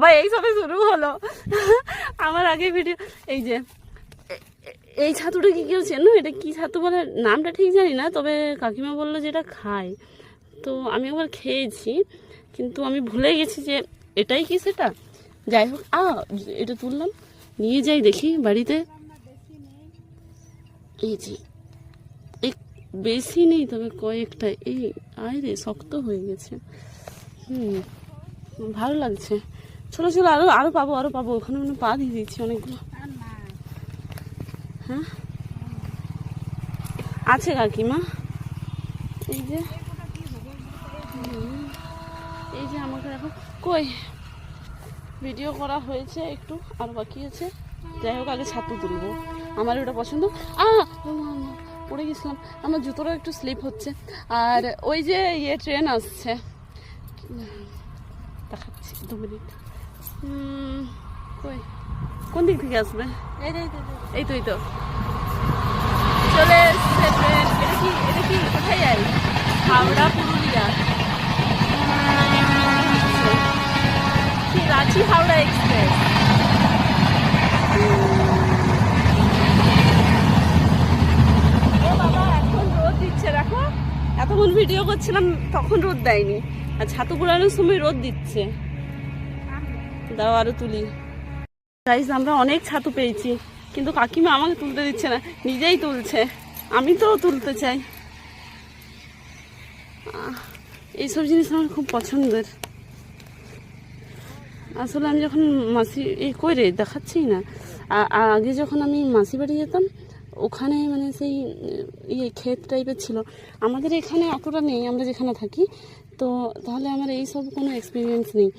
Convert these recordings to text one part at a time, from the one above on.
বাবা এই সবে শুরু হলো আমার আগে ভিডিও। এই যে এই ছাতুটা কি কেউ চেনো? এটা কি ছাতু বলে নামটা ঠিক জানি না, তবে কাকিমা বললো যেটা খায়। তো আমি একবার খেয়েছি, কিন্তু আমি ভুলে গেছি যে এটাই কি সেটা। যাই হোক, এটা তুললাম, নিয়ে যাই দেখি বাড়িতে। এই যে বেশি নেই, তবে কয়েকটা। এই আরে শক্ত হয়ে গেছে। ভালো লাগছে। চলো চলো, আরো আরো পাবো, আরো পাবো। ওখানে মানে পা দিয়ে দিচ্ছি অনেকগুলো। হ্যাঁ আছে কাকিমা। এই যে এই যে আমাকে দেখো। কই ভিডিও করা হয়েছে, একটু আর বাকি আছে। যাই হোক, আগে ছাতু তুলবো, আমার ওটা পছন্দ। পড়ে গেছিলাম, আমার জুতোটা একটু স্লিপ হচ্ছে। আর ওই যে ট্রেন আসছে, দেখাচ্ছি 2 মিনিট। কই কোন দিক থেকে আসবে? এই তো চলে এসছে ট্রেন। এটা কি কোথায় যাই? হাওড়া পুরুলিয়া, রাঁচি হাওড়া এক্সপ্রেস। বাবা এখন রোদ দিচ্ছে দেখো। এতক্ষণ ভিডিও করছিলাম তখন রোদ দেয়নি, আর ছাতু কুড়ানোর সময় রোদ দিচ্ছে। দাও আরো তুলি। গাইস, আমরা অনেক ছাতু পেয়েছি, কিন্তু কাকিমা আমাকে তুলতে দিচ্ছে না, নিজেই তুলছে। আমি তো তুলতে চাই। এইসব জিনিস আমার খুব পছন্দের। আসলে আমি যখন মাসি কই রে দেখাচ্ছি না, আগে যখন আমি মাসি বাড়ি যেতাম, ওখানে মানে সেই ক্ষেত টাইপের ছিল। আমাদের এখানে অতটা নেই, আমরা যেখানে থাকি। তো তাহলে আমার এই সব কোনো এক্সপিরিয়েন্স নেই।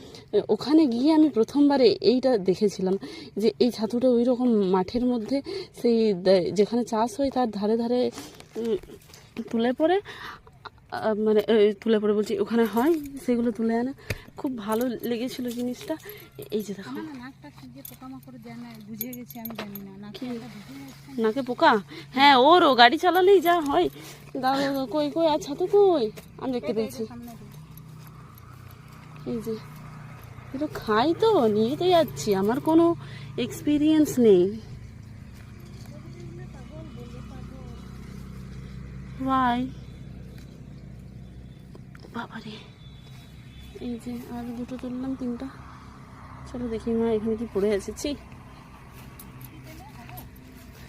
ওখানে গিয়ে আমি প্রথমবারে এইটা দেখেছিলাম, যে এই ছাতুটা ওই রকম মাঠের মধ্যে, সেই যেখানে চাষ হয় তার ধারে ধারে তুলে পড়ে, মানে তুলে পড়ে বলছি, ওখানে হয় সেগুলো তুলে আনে। খুব ভালো লেগেছিল জিনিসটা। এই যে দেখো, নাকে পোকা। হ্যাঁ, ওরও গাড়ি চালালেই যা হয়। কই কই আচ্ছা, তো কই আমি দেখতে পেয়েছি। এই যে এটা খাই, তো নিয়ে তো যাচ্ছি, আমার কোনো এক্সপিরিয়েন্স নেই। ভাই বাবারে, এই যে আর দুটো তুললাম, 3টা। চলো দেখি মা এখানে কি পড়ে আছে।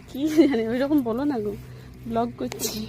কি জানি, ওই রকম বলো না গো, ব্লগ করছি।